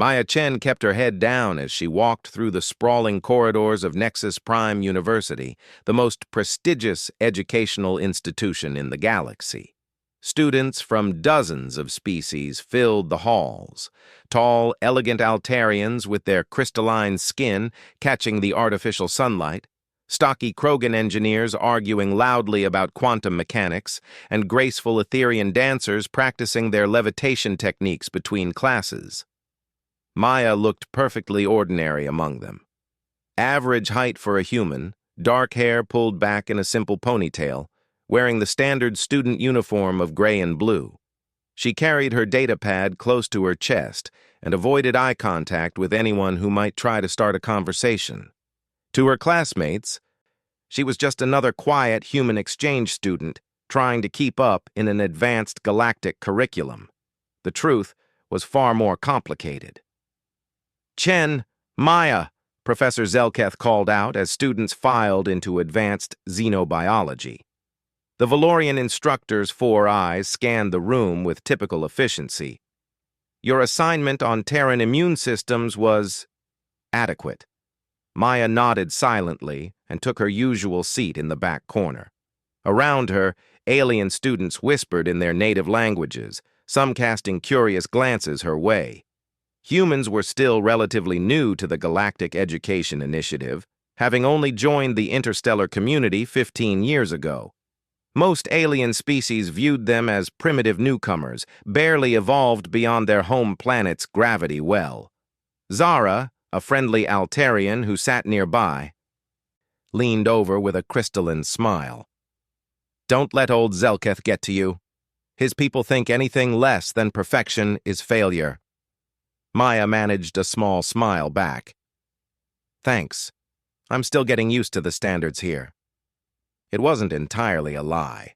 Maya Chen kept her head down as she walked through the sprawling corridors of Nexus Prime University, the most prestigious educational institution in the galaxy. Students from dozens of species filled the halls, tall, elegant Altarians with their crystalline skin catching the artificial sunlight, stocky Krogan engineers arguing loudly about quantum mechanics, and graceful Etherian dancers practicing their levitation techniques between classes. Maya looked perfectly ordinary among them. Average height for a human, dark hair pulled back in a simple ponytail, wearing the standard student uniform of gray and blue. She carried her datapad close to her chest and avoided eye contact with anyone who might try to start a conversation. To her classmates, she was just another quiet human exchange student trying to keep up in an advanced galactic curriculum. The truth was far more complicated. "Chen, Maya," Professor Zelketh called out as students filed into advanced xenobiology. The Valorian instructor's 4 eyes scanned the room with typical efficiency. "Your assignment on Terran immune systems was adequate." Maya nodded silently and took her usual seat in the back corner. Around her, alien students whispered in their native languages, some casting curious glances her way. Humans were still relatively new to the Galactic Education Initiative, having only joined the interstellar community 15 years ago. Most alien species viewed them as primitive newcomers, barely evolved beyond their home planet's gravity well. Zara, a friendly Altarian who sat nearby, leaned over with a crystalline smile. "Don't let old Zelketh get to you. His people think anything less than perfection is failure." Maya managed a small smile back. "Thanks. I'm still getting used to the standards here." It wasn't entirely a lie.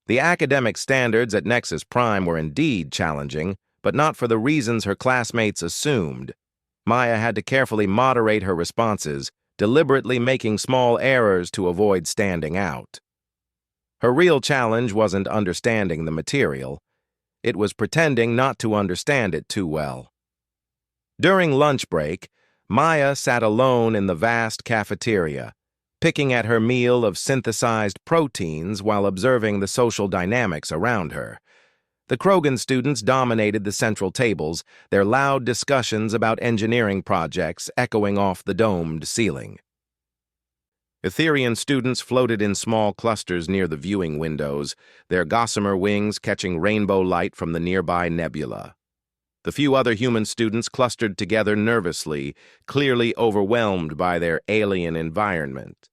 The academic standards at Nexus Prime were indeed challenging, but not for the reasons her classmates assumed. Maya had to carefully moderate her responses, deliberately making small errors to avoid standing out. Her real challenge wasn't understanding the material. It was pretending not to understand it too well. During lunch break, Maya sat alone in the vast cafeteria, picking at her meal of synthesized proteins while observing the social dynamics around her. The Krogan students dominated the central tables, their loud discussions about engineering projects echoing off the domed ceiling. Etherian students floated in small clusters near the viewing windows, their gossamer wings catching rainbow light from the nearby nebula. The few other human students clustered together nervously, clearly overwhelmed by their alien environment.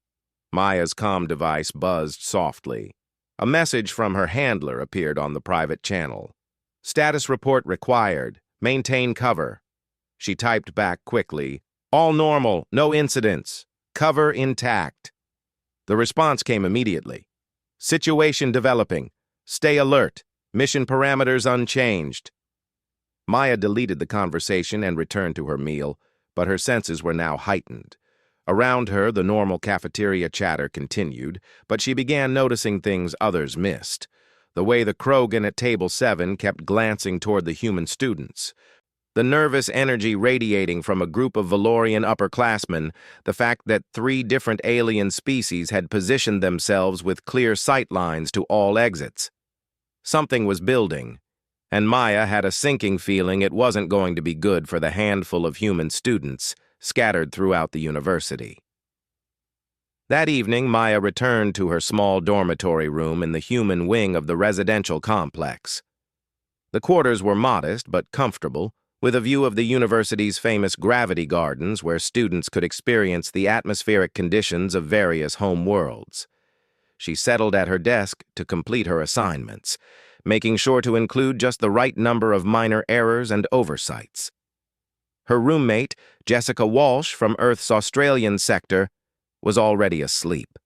Maya's comm device buzzed softly. A message from her handler appeared on the private channel. "Status report required. Maintain cover." She typed back quickly, "All normal, no incidents. Cover intact." The response came immediately. "Situation developing. Stay alert. Mission parameters unchanged." Maya deleted the conversation and returned to her meal, but her senses were now heightened. Around her, the normal cafeteria chatter continued, but she began noticing things others missed. The way the Krogan at Table 7 kept glancing toward the human students. The nervous energy radiating from a group of Valorian upperclassmen, the fact that 3 different alien species had positioned themselves with clear sight lines to all exits. Something was building, and Maya had a sinking feeling it wasn't going to be good for the handful of human students scattered throughout the university. That evening, Maya returned to her small dormitory room in the human wing of the residential complex. The quarters were modest but comfortable, with a view of the university's famous gravity gardens where students could experience the atmospheric conditions of various home worlds. She settled at her desk to complete her assignments, making sure to include just the right number of minor errors and oversights. Her roommate, Jessica Walsh from Earth's Australian sector, was already asleep.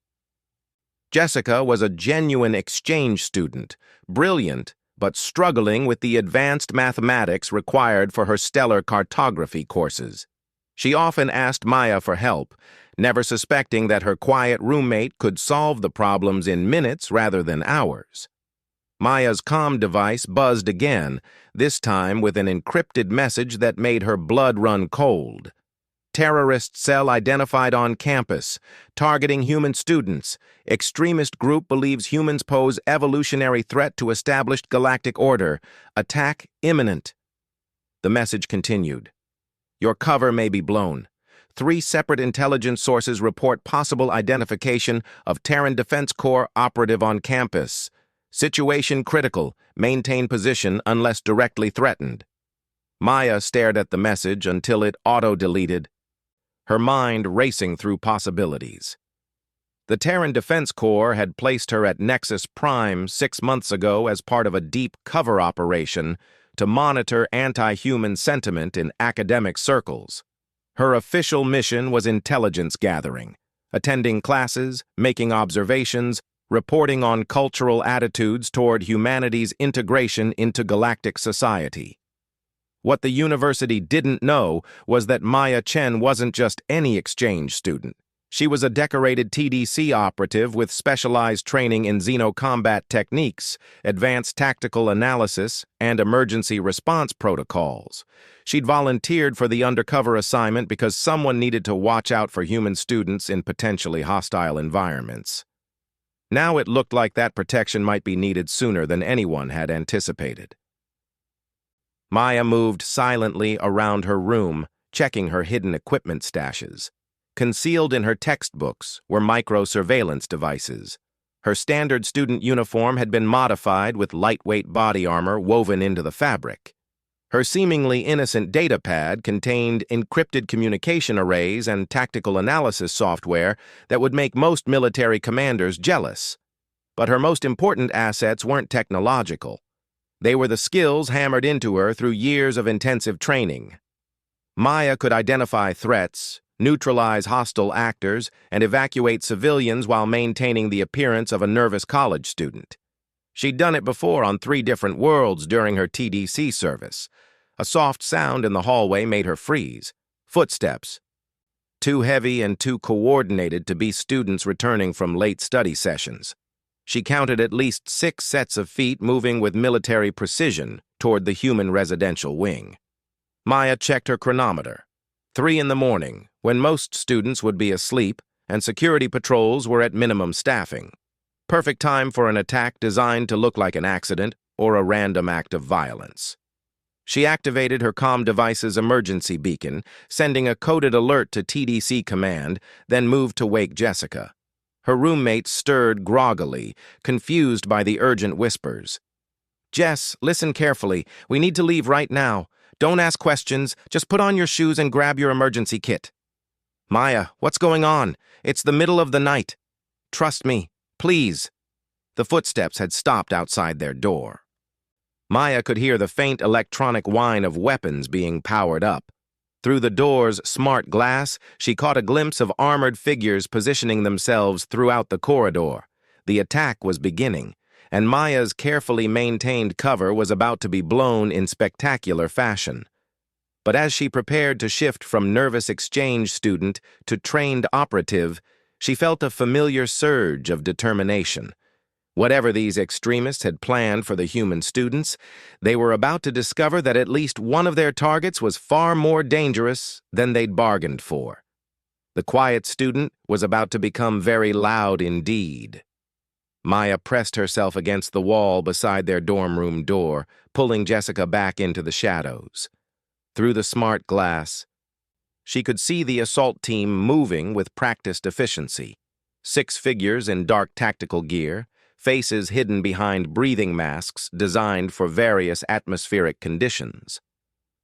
Jessica was a genuine exchange student, brilliant, but struggling with the advanced mathematics required for her stellar cartography courses. She often asked Maya for help, never suspecting that her quiet roommate could solve the problems in minutes rather than hours. Maya's comm device buzzed again, this time with an encrypted message that made her blood run cold. Terrorist cell identified on campus, targeting human students. Extremist group believes humans pose evolutionary threat to established galactic order. Attack imminent. The message continued. Your cover may be blown. 3 separate intelligence sources report possible identification of Terran Defense Corps operative on campus. Situation critical. Maintain position unless directly threatened. Maya stared at the message until it auto-deleted, her mind racing through possibilities. The Terran Defense Corps had placed her at Nexus Prime 6 months ago as part of a deep cover operation to monitor anti-human sentiment in academic circles. Her official mission was intelligence gathering, attending classes, making observations, reporting on cultural attitudes toward humanity's integration into galactic society. What the university didn't know was that Maya Chen wasn't just any exchange student. She was a decorated TDC operative with specialized training in xenocombat techniques, advanced tactical analysis, and emergency response protocols. She'd volunteered for the undercover assignment because someone needed to watch out for human students in potentially hostile environments. Now it looked like that protection might be needed sooner than anyone had anticipated. Maya moved silently around her room, checking her hidden equipment stashes. Concealed in her textbooks were micro-surveillance devices. Her standard student uniform had been modified with lightweight body armor woven into the fabric. Her seemingly innocent datapad contained encrypted communication arrays and tactical analysis software that would make most military commanders jealous. But her most important assets weren't technological. They were the skills hammered into her through years of intensive training. Maya could identify threats, neutralize hostile actors, and evacuate civilians while maintaining the appearance of a nervous college student. She'd done it before on 3 different worlds during her TDC service. A soft sound in the hallway made her freeze. Footsteps. Too heavy and too coordinated to be students returning from late study sessions. She counted at least 6 sets of feet moving with military precision toward the human residential wing. Maya checked her chronometer. 3 in the morning, when most students would be asleep and security patrols were at minimum staffing. Perfect time for an attack designed to look like an accident or a random act of violence. She activated her comm device's emergency beacon, sending a coded alert to TDC command, then moved to wake Jessica. Her roommate stirred groggily, confused by the urgent whispers. "Jess, listen carefully. We need to leave right now. Don't ask questions. Just put on your shoes and grab your emergency kit." "Maya, what's going on? It's the middle of the night. Trust me, please." The footsteps had stopped outside their door. Maya could hear the faint electronic whine of weapons being powered up. Through the door's smart glass, she caught a glimpse of armored figures positioning themselves throughout the corridor. The attack was beginning, and Maya's carefully maintained cover was about to be blown in spectacular fashion. But as she prepared to shift from nervous exchange student to trained operative, she felt a familiar surge of determination. Whatever these extremists had planned for the human students, they were about to discover that at least one of their targets was far more dangerous than they'd bargained for. The quiet student was about to become very loud indeed. Maya pressed herself against the wall beside their dorm room door, pulling Jessica back into the shadows. Through the smart glass, she could see the assault team moving with practiced efficiency. 6 figures in dark tactical gear, faces hidden behind breathing masks designed for various atmospheric conditions.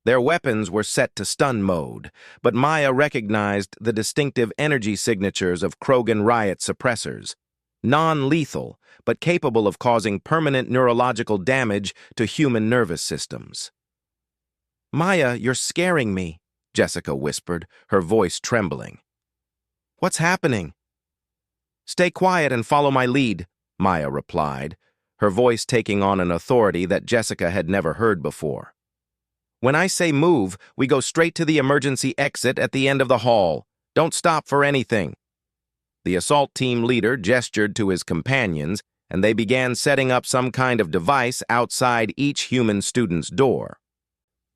Their weapons were set to stun mode, but Maya recognized the distinctive energy signatures of Krogan riot suppressors, non-lethal, but capable of causing permanent neurological damage to human nervous systems. "Maya, you're scaring me," Jessica whispered, her voice trembling. "What's happening?" "Stay quiet and follow my lead," Maya replied, her voice taking on an authority that Jessica had never heard before. "When I say move, we go straight to the emergency exit at the end of the hall. Don't stop for anything." The assault team leader gestured to his companions, and they began setting up some kind of device outside each human student's door.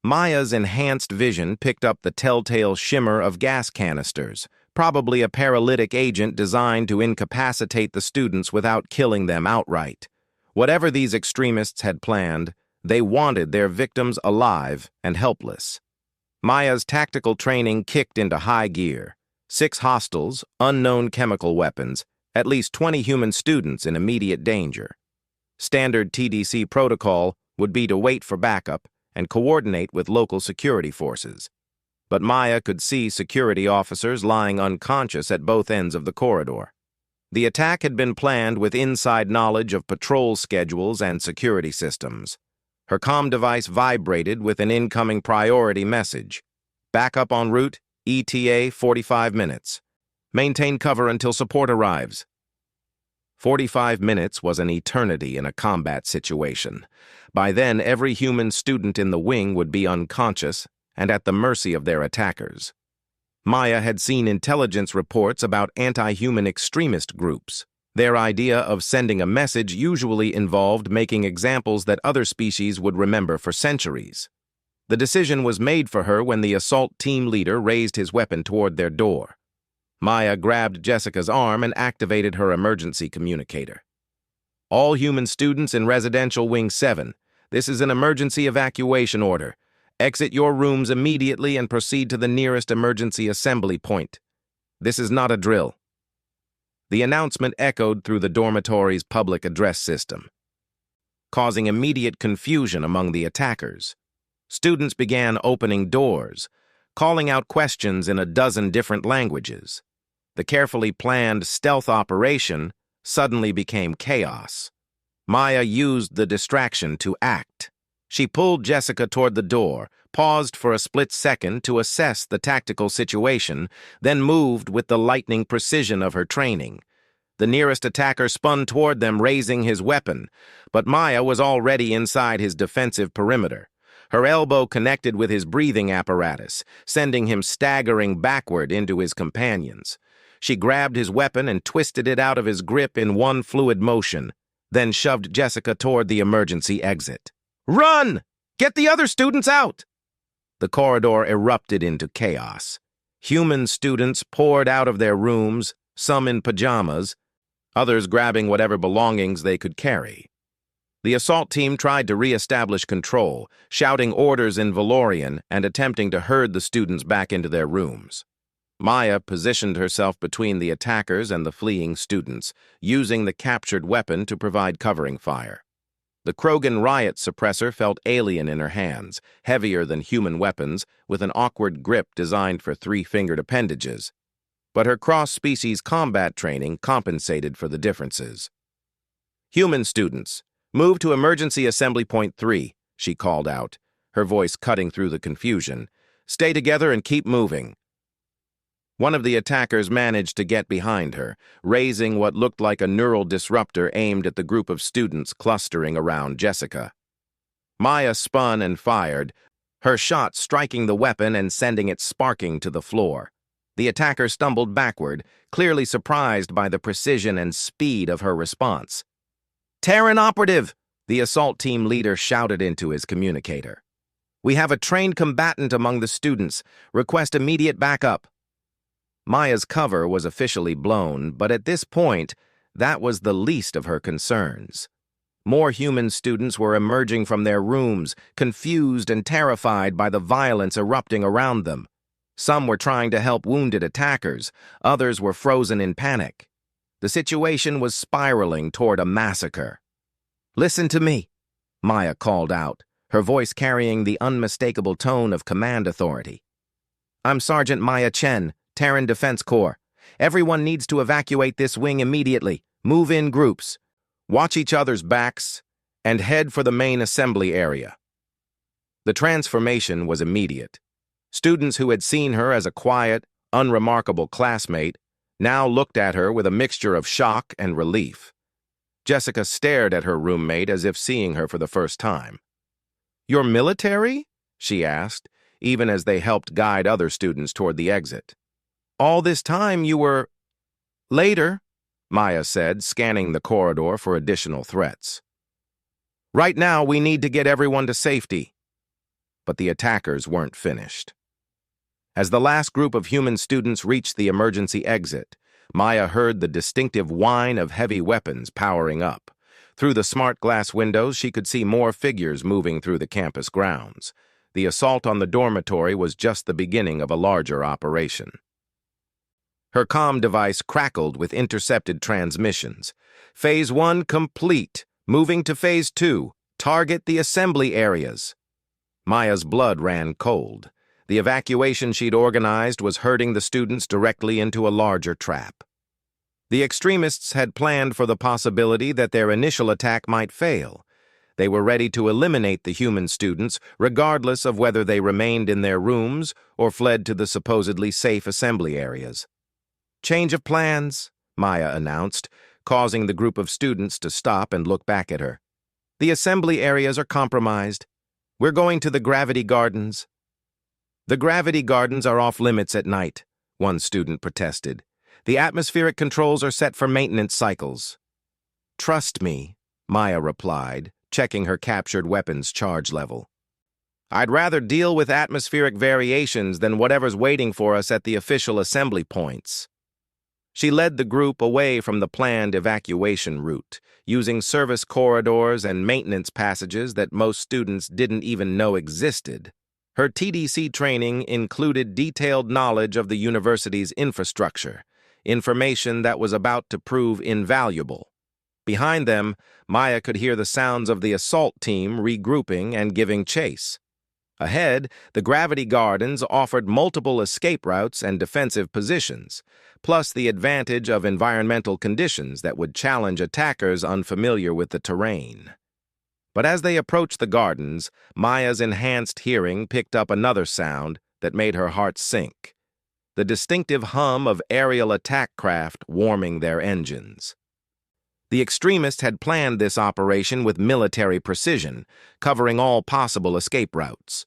Maya's enhanced vision picked up the telltale shimmer of gas canisters, probably a paralytic agent designed to incapacitate the students without killing them outright. Whatever these extremists had planned, they wanted their victims alive and helpless. Maya's tactical training kicked into high gear. 6 hostiles, unknown chemical weapons, at least 20 human students in immediate danger. Standard TDC protocol would be to wait for backup and coordinate with local security forces. But Maya could see security officers lying unconscious at both ends of the corridor. The attack had been planned with inside knowledge of patrol schedules and security systems. Her comm device vibrated with an incoming priority message. Backup en route, ETA 45 minutes. Maintain cover until support arrives. 45 minutes was an eternity in a combat situation. By then, every human student in the wing would be unconscious and at the mercy of their attackers. Maya had seen intelligence reports about anti-human extremist groups. Their idea of sending a message usually involved making examples that other species would remember for centuries. The decision was made for her when the assault team leader raised his weapon toward their door. Maya grabbed Jessica's arm and activated her emergency communicator. All human students in Residential Wing 7, this is an emergency evacuation order. Exit your rooms immediately and proceed to the nearest emergency assembly point. This is not a drill. The announcement echoed through the dormitory's public address system, causing immediate confusion among the attackers. Students began opening doors, calling out questions in a dozen different languages. The carefully planned stealth operation suddenly became chaos. Maya used the distraction to act. She pulled Jessica toward the door, paused for a split second to assess the tactical situation, then moved with the lightning precision of her training. The nearest attacker spun toward them, raising his weapon, but Maya was already inside his defensive perimeter. Her elbow connected with his breathing apparatus, sending him staggering backward into his companions. She grabbed his weapon and twisted it out of his grip in one fluid motion, then shoved Jessica toward the emergency exit. "Run! Get the other students out!" The corridor erupted into chaos. Human students poured out of their rooms, some in pajamas, others grabbing whatever belongings they could carry. The assault team tried to re-establish control, shouting orders in Valorian and attempting to herd the students back into their rooms. Maya positioned herself between the attackers and the fleeing students, using the captured weapon to provide covering fire. The Krogan riot suppressor felt alien in her hands, heavier than human weapons, with an awkward grip designed for 3-fingered appendages. But her cross-species combat training compensated for the differences. "Human students, move to Emergency Assembly Point 3, she called out, her voice cutting through the confusion. "Stay together and keep moving." One of the attackers managed to get behind her, raising what looked like a neural disruptor aimed at the group of students clustering around Jessica. Maya spun and fired, her shot striking the weapon and sending it sparking to the floor. The attacker stumbled backward, clearly surprised by the precision and speed of her response. "Terran operative!" the assault team leader shouted into his communicator. "We have a trained combatant among the students. Request immediate backup." Maya's cover was officially blown, but at this point, that was the least of her concerns. More human students were emerging from their rooms, confused and terrified by the violence erupting around them. Some were trying to help wounded attackers, others were frozen in panic. The situation was spiraling toward a massacre. "Listen to me," Maya called out, her voice carrying the unmistakable tone of command authority. "I'm Sergeant Maya Chen, Terran Defense Corps. Everyone needs to evacuate this wing immediately. Move in groups. Watch each other's backs, and head for the main assembly area." The transformation was immediate. Students who had seen her as a quiet, unremarkable classmate now looked at her with a mixture of shock and relief. Jessica stared at her roommate as if seeing her for the first time. "You're military?" she asked, even as they helped guide other students toward the exit. "All this time you were—" "Later," Maya said, scanning the corridor for additional threats. Right now, we need to get everyone to safety. But the attackers weren't finished. As the last group of human students reached the emergency exit, Maya heard the distinctive whine of heavy weapons powering up. Through the smart glass windows, she could see more figures moving through the campus grounds. The assault on the dormitory was just the beginning of a larger operation. Her comm device crackled with intercepted transmissions. Phase 1 complete. Moving to Phase 2. Target the assembly areas. Maya's blood ran cold. The evacuation she'd organized was herding the students directly into a larger trap. The extremists had planned for the possibility that their initial attack might fail. They were ready to eliminate the human students, regardless of whether they remained in their rooms or fled to the supposedly safe assembly areas. Change of plans, Maya announced, causing the group of students to stop and look back at her. The assembly areas are compromised. We're going to the Gravity Gardens. The Gravity Gardens are off limits at night, one student protested. The atmospheric controls are set for maintenance cycles. Trust me, Maya replied, checking her captured weapon's charge level. I'd rather deal with atmospheric variations than whatever's waiting for us at the official assembly points. She led the group away from the planned evacuation route, using service corridors and maintenance passages that most students didn't even know existed. Her TDC training included detailed knowledge of the university's infrastructure, information that was about to prove invaluable. Behind them, Maya could hear the sounds of the assault team regrouping and giving chase. Ahead, the Gravity Gardens offered multiple escape routes and defensive positions, plus the advantage of environmental conditions that would challenge attackers unfamiliar with the terrain. But as they approached the gardens, Maya's enhanced hearing picked up another sound that made her heart sink: the distinctive hum of aerial attack craft warming their engines. The extremists had planned this operation with military precision, covering all possible escape routes.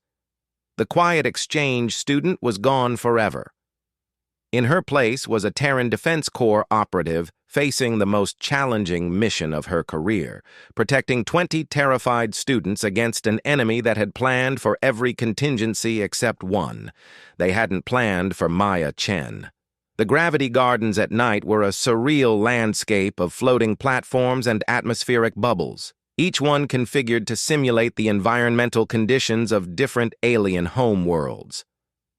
The quiet exchange student was gone forever. In her place was a Terran Defense Corps operative facing the most challenging mission of her career, protecting 20 terrified students against an enemy that had planned for every contingency except one. They hadn't planned for Maya Chen. The Gravity Gardens at night were a surreal landscape of floating platforms and atmospheric bubbles, each one configured to simulate the environmental conditions of different alien homeworlds.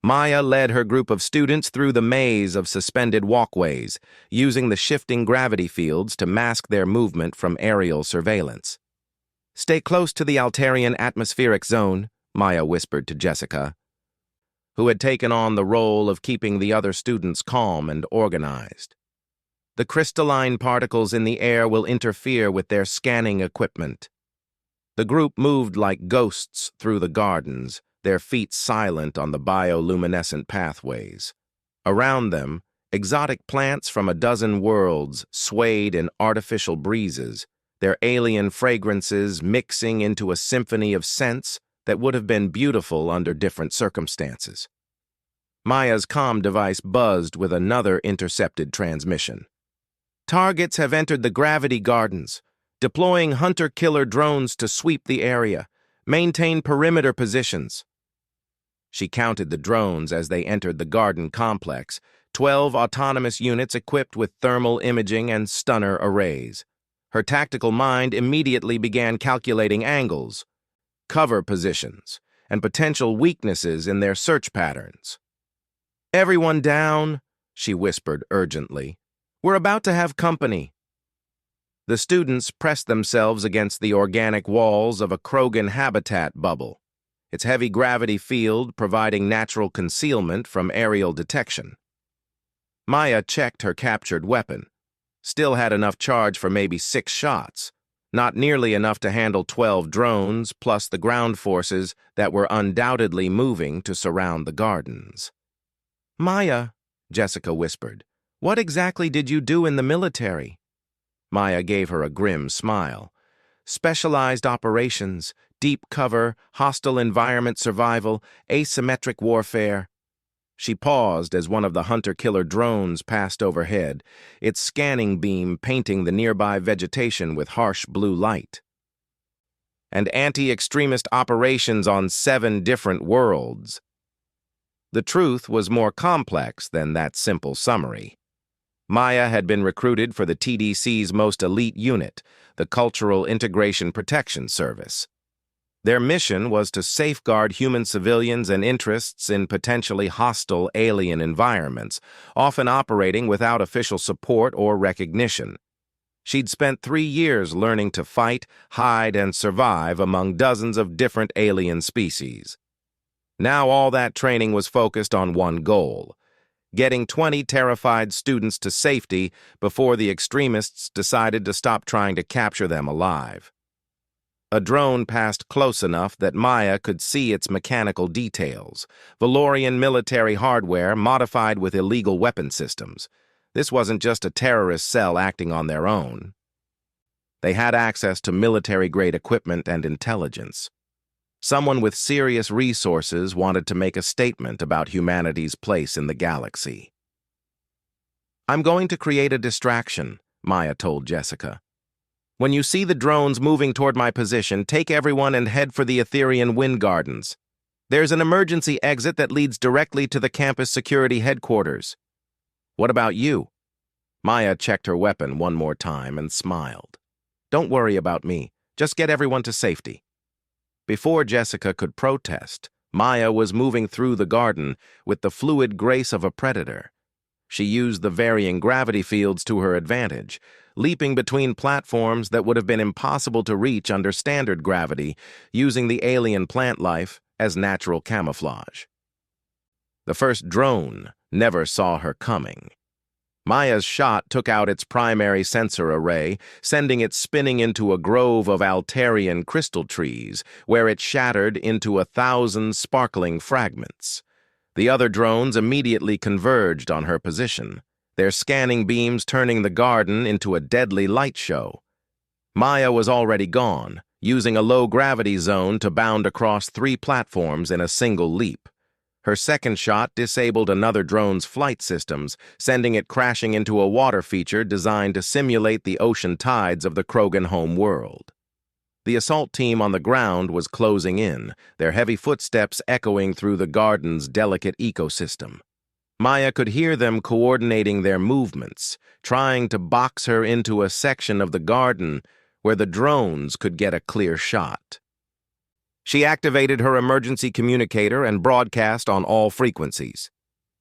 Maya led her group of students through the maze of suspended walkways, using the shifting gravity fields to mask their movement from aerial surveillance. Stay close to the Altarian atmospheric zone, Maya whispered to Jessica, who had taken on the role of keeping the other students calm and organized. The crystalline particles in the air will interfere with their scanning equipment. The group moved like ghosts through the gardens, their feet silent on the bioluminescent pathways. Around them, exotic plants from a dozen worlds swayed in artificial breezes, their alien fragrances mixing into a symphony of scents that would have been beautiful under different circumstances. Maya's comm device buzzed with another intercepted transmission. Targets have entered the Gravity Gardens, deploying hunter-killer drones to sweep the area. Maintain perimeter positions. She counted the drones as they entered the garden complex, 12 autonomous units equipped with thermal imaging and stunner arrays. Her tactical mind immediately began calculating angles, cover positions, and potential weaknesses in their search patterns. "Everyone down," she whispered urgently. "We're about to have company." The students pressed themselves against the organic walls of a Krogan habitat bubble, its heavy gravity field providing natural concealment from aerial detection. Maya checked her captured weapon. Still had enough charge for maybe 6 shots, not nearly enough to handle 12 drones plus the ground forces that were undoubtedly moving to surround the gardens. "Maya," Jessica whispered, "what exactly did you do in the military?" Maya gave her a grim smile. "Specialized operations, deep cover, hostile environment survival, asymmetric warfare." She paused as one of the hunter-killer drones passed overhead, its scanning beam painting the nearby vegetation with harsh blue light. And anti-extremist operations on 7 different worlds. The truth was more complex than that simple summary. Maya had been recruited for the TDC's most elite unit, the Cultural Integration Protection Service. Their mission was to safeguard human civilians and interests in potentially hostile alien environments, often operating without official support or recognition. She'd spent 3 years learning to fight, hide, and survive among dozens of different alien species. Now all that training was focused on one goal: getting 20 terrified students to safety before the extremists decided to stop trying to capture them alive. A drone passed close enough that Maya could see its mechanical details, Valorian military hardware modified with illegal weapon systems. This wasn't just a terrorist cell acting on their own. They had access to military-grade equipment and intelligence. Someone with serious resources wanted to make a statement about humanity's place in the galaxy. "I'm going to create a distraction," Maya told Jessica. "When you see the drones moving toward my position, take everyone and head for the Etherian Wind Gardens. There's an emergency exit that leads directly to the campus security headquarters." "What about you?" Maya checked her weapon one more time and smiled. "Don't worry about me. Just get everyone to safety." Before Jessica could protest, Maya was moving through the garden with the fluid grace of a predator. She used the varying gravity fields to her advantage, leaping between platforms that would have been impossible to reach under standard gravity, using the alien plant life as natural camouflage. The first drone never saw her coming. Maya's shot took out its primary sensor array, sending it spinning into a grove of Altarian crystal trees, where it shattered into 1,000 sparkling fragments. The other drones immediately converged on her position, their scanning beams turning the garden into a deadly light show. Maya was already gone, using a low-gravity zone to bound across 3 platforms in a single leap. Her second shot disabled another drone's flight systems, sending it crashing into a water feature designed to simulate the ocean tides of the Krogan home world. The assault team on the ground was closing in, their heavy footsteps echoing through the garden's delicate ecosystem. Maya could hear them coordinating their movements, trying to box her into a section of the garden where the drones could get a clear shot. She activated her emergency communicator and broadcast on all frequencies.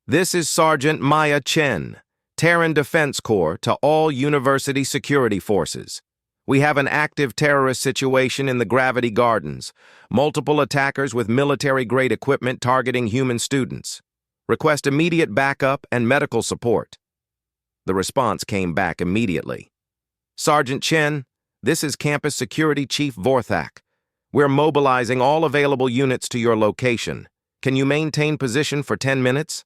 "This is Sergeant Maya Chen, Terran Defense Corps, to all university security forces. We have an active terrorist situation in the Gravity Gardens, multiple attackers with military-grade equipment targeting human students. Request immediate backup and medical support." The response came back immediately. "Sergeant Chen, this is Campus Security Chief Vorthak. We're mobilizing all available units to your location. Can you maintain position for 10 minutes?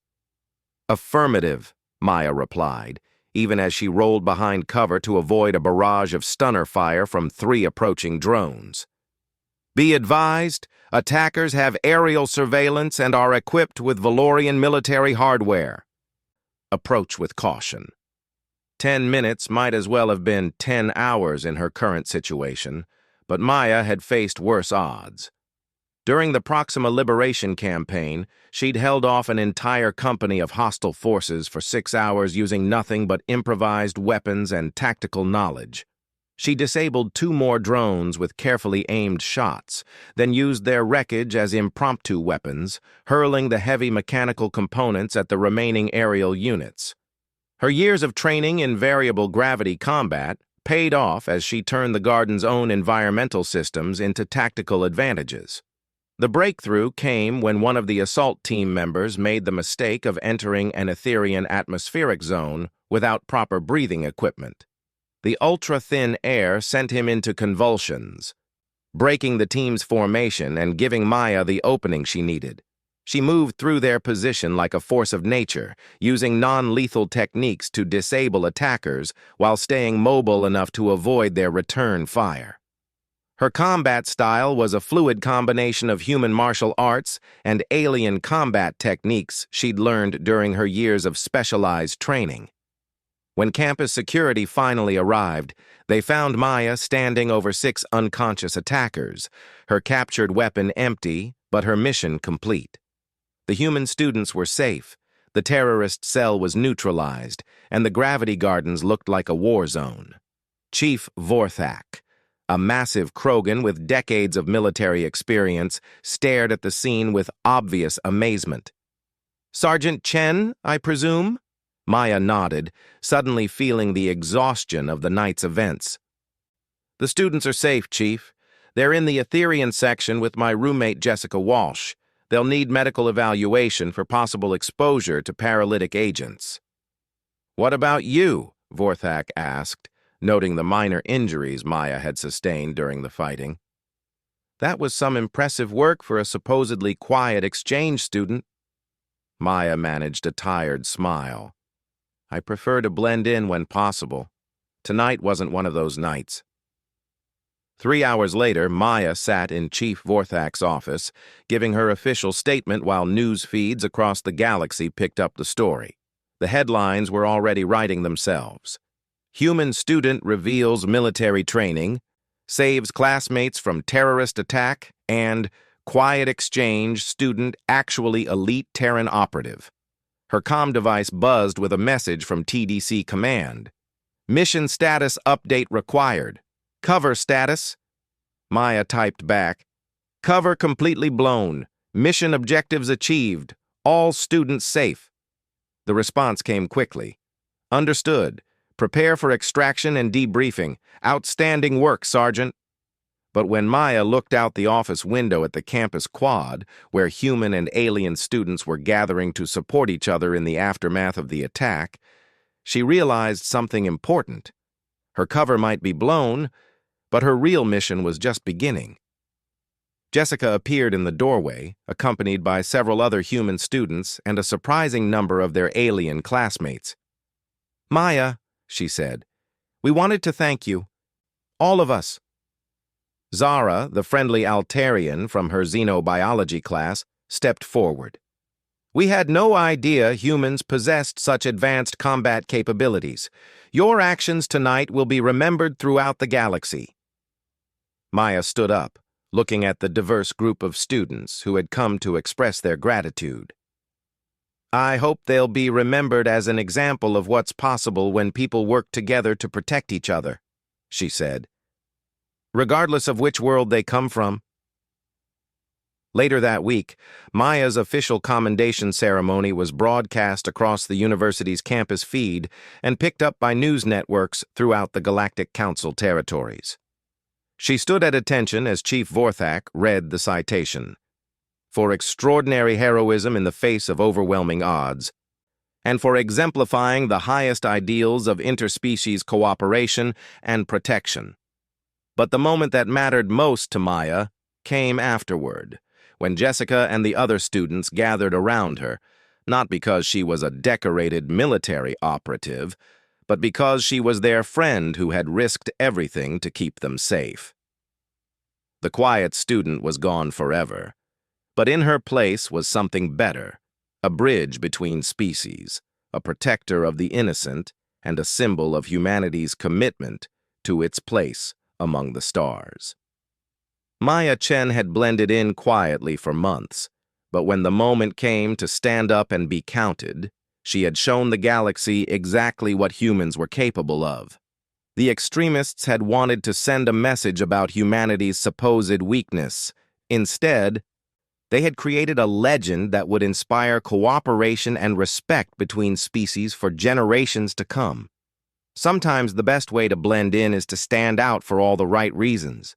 "Affirmative," Maya replied, even as she rolled behind cover to avoid a barrage of stunner fire from 3 approaching drones. "Be advised, attackers have aerial surveillance and are equipped with Valorian military hardware. Approach with caution." 10 minutes might as well have been 10 hours in her current situation, but Maya had faced worse odds. During the Proxima Liberation campaign, she'd held off an entire company of hostile forces for 6 hours using nothing but improvised weapons and tactical knowledge. She disabled 2 more drones with carefully aimed shots, then used their wreckage as impromptu weapons, hurling the heavy mechanical components at the remaining aerial units. Her years of training in variable gravity combat paid off as she turned the garden's own environmental systems into tactical advantages. The breakthrough came when one of the assault team members made the mistake of entering an Etherian atmospheric zone without proper breathing equipment. The ultra-thin air sent him into convulsions, breaking the team's formation and giving Maya the opening she needed. She moved through their position like a force of nature, using non-lethal techniques to disable attackers while staying mobile enough to avoid their return fire. Her combat style was a fluid combination of human martial arts and alien combat techniques she'd learned during her years of specialized training. When campus security finally arrived, they found Maya standing over 6 unconscious attackers, her captured weapon empty, but her mission complete. The human students were safe, the terrorist cell was neutralized, and the gravity gardens looked like a war zone. Chief Vorthak, a massive Krogan with decades of military experience, stared at the scene with obvious amazement. "Sergeant Chen, I presume?" Maya nodded, suddenly feeling the exhaustion of the night's events. "The students are safe, Chief. They're in the Etherean section with my roommate Jessica Walsh. They'll need medical evaluation for possible exposure to paralytic agents." "What about you?" Vorthak asked, noting the minor injuries Maya had sustained during the fighting. "That was some impressive work for a supposedly quiet exchange student." Maya managed a tired smile. "I prefer to blend in when possible. Tonight wasn't one of those nights." 3 hours later, Maya sat in Chief Vorthak's office, giving her official statement while news feeds across the galaxy picked up the story. The headlines were already writing themselves. "Human student reveals military training, saves classmates from terrorist attack," and "Quiet exchange student actually elite Terran operative." Her comm device buzzed with a message from TDC Command. "Mission status update required. Cover status." Maya typed back, "Cover completely blown. Mission objectives achieved. All students safe." The response came quickly. "Understood. Prepare for extraction and debriefing. Outstanding work, Sergeant." But when Maya looked out the office window at the campus quad, where human and alien students were gathering to support each other in the aftermath of the attack, she realized something important. Her cover might be blown, but her real mission was just beginning. Jessica appeared in the doorway, accompanied by several other human students and a surprising number of their alien classmates. "Maya," she said, "we wanted to thank you. All of us." Zara, the friendly Altarian from her xenobiology class, stepped forward. "We had no idea humans possessed such advanced combat capabilities. Your actions tonight will be remembered throughout the galaxy." Maya stood up, looking at the diverse group of students who had come to express their gratitude. "I hope they'll be remembered as an example of what's possible when people work together to protect each other," she said, "regardless of which world they come from." Later that week, Maya's official commendation ceremony was broadcast across the university's campus feed and picked up by news networks throughout the Galactic Council territories. She stood at attention as Chief Vorthak read the citation. "For extraordinary heroism in the face of overwhelming odds, and for exemplifying the highest ideals of interspecies cooperation and protection." But the moment that mattered most to Maya came afterward, when Jessica and the other students gathered around her, not because she was a decorated military operative, but because she was their friend who had risked everything to keep them safe. The quiet student was gone forever, but in her place was something better, a bridge between species, a protector of the innocent, and a symbol of humanity's commitment to its place among the stars. Maya Chen had blended in quietly for months, but when the moment came to stand up and be counted, she had shown the galaxy exactly what humans were capable of. The extremists had wanted to send a message about humanity's supposed weakness. Instead, they had created a legend that would inspire cooperation and respect between species for generations to come. Sometimes the best way to blend in is to stand out for all the right reasons.